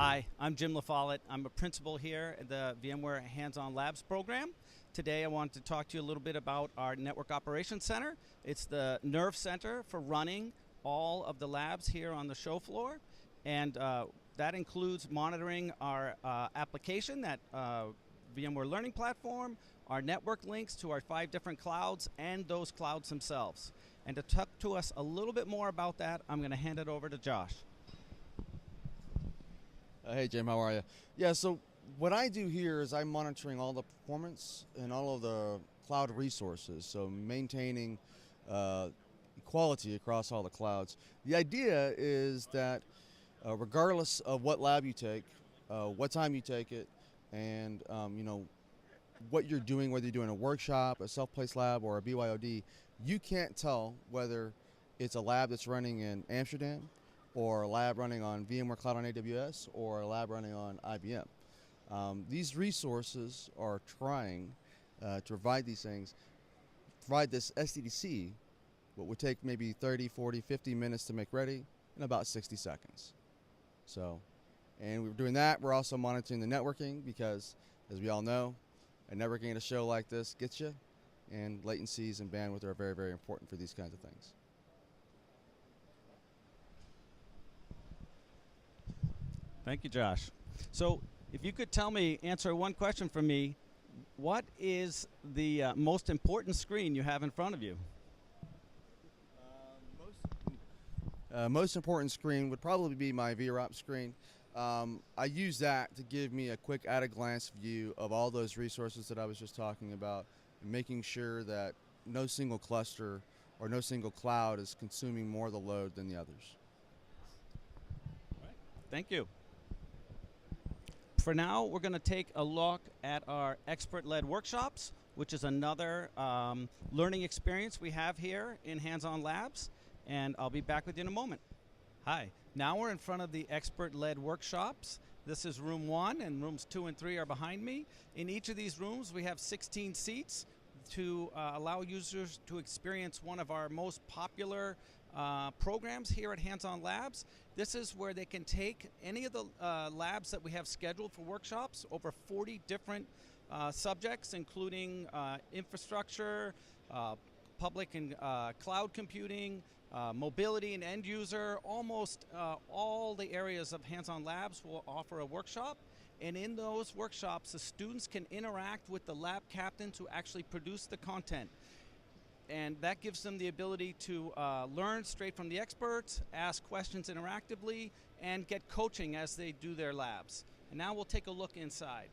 Hi, I'm Jim LaFollette. I'm a principal here at the VMware Hands-On Labs program. Today I wanted to talk to you a little bit about our Network Operations Center. It's the nerve center for running all of the labs here on the show floor. And that includes monitoring our application, that VMware Learning Platform, our network links to our 5 different clouds, and those clouds themselves. And to talk to us a little bit more about that, I'm going to hand it over to Josh. Hey Jim, how are you? Yeah, so what I do here is I'm monitoring all the performance and all of the cloud resources, so maintaining equality across all the clouds. The idea is that regardless of what lab you take, what time you take it, and what you're doing, whether you're doing a workshop, a self-paced lab, or a BYOD, you can't tell whether it's a lab that's running in Amsterdam, or a lab running on VMware Cloud on AWS, or a lab running on IBM. These resources are trying to provide these things, provide this SDDC, what would take maybe 30, 40, 50 minutes to make ready, in about 60 seconds. So, and we're doing that. We're also monitoring the networking because, as we all know, a networking at a show like this gets you, and latencies and bandwidth are very, very important for these kinds of things. Thank you, Josh. So if you could answer one question for me, what is the most important screen you have in front of you? Most important screen would probably be my VROP screen. I use that to give me a quick at-a-glance view of all those resources that I was just talking about, and making sure that no single cluster or no single cloud is consuming more of the load than the others. All right. Thank you. For now, we're going to take a look at our ExpertLed Workshops, which is another learning experience we have here in Hands-On Labs, and I'll be back with you in a moment. Hi, now we're in front of the ExpertLed Workshops. This is room 1, and rooms 2 and 3 are behind me. In each of these rooms, we have 16 seats to allow users to experience one of our most popular programs here at Hands-On Labs. This is where they can take any of the labs that we have scheduled for workshops, over 40 different subjects, including infrastructure, public and cloud computing, mobility and end user. Almost all the areas of Hands-On Labs will offer a workshop. And in those workshops, the students can interact with the lab captains who actually produce the content. And that gives them the ability to learn straight from the experts, ask questions interactively, and get coaching as they do their labs. And now we'll take a look inside.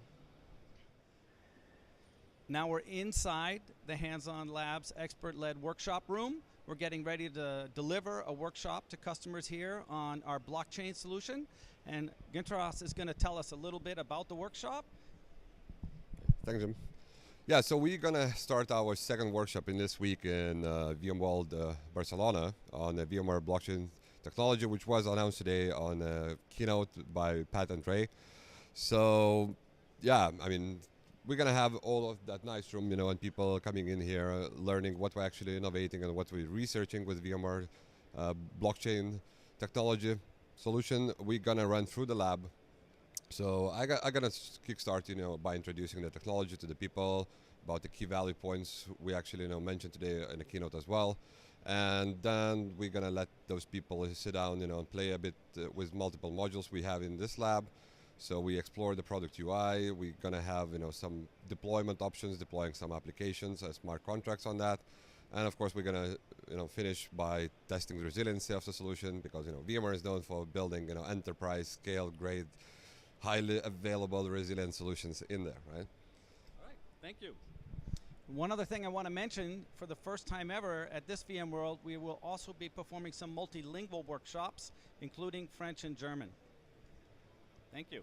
Now we're inside the Hands-On Labs ExpertLed Workshop room. We're getting ready to deliver a workshop to customers here on our blockchain solution. And Gintras is going to tell us a little bit about the workshop. Thanks, Jim. Yeah, so we're going to start our second workshop in this week in VMworld Barcelona on the VMware blockchain technology, which was announced today on a keynote by Pat and Trey. So, yeah, I mean, we're going to have all of that nice room, and people coming in here learning what we're actually innovating and what we're researching with VMware blockchain technology solution. We're going to run through the lab. So I'm going to kickstart, by introducing the technology to the people, about the key value points we actually mentioned today in the keynote as well. And then we're going to let those people sit down, and play a bit with multiple modules we have in this lab. So we explore the product UI. We're going to have, some deployment options, deploying some applications, smart contracts on that. And of course, we're going to, finish by testing the resiliency of the solution, because, VMware is known for building, enterprise scale grade, highly available resilient solutions in there, right? All right, thank you. One other thing I want to mention, for the first time ever at this VMworld, we will also be performing some multilingual workshops, including French and German. Thank you.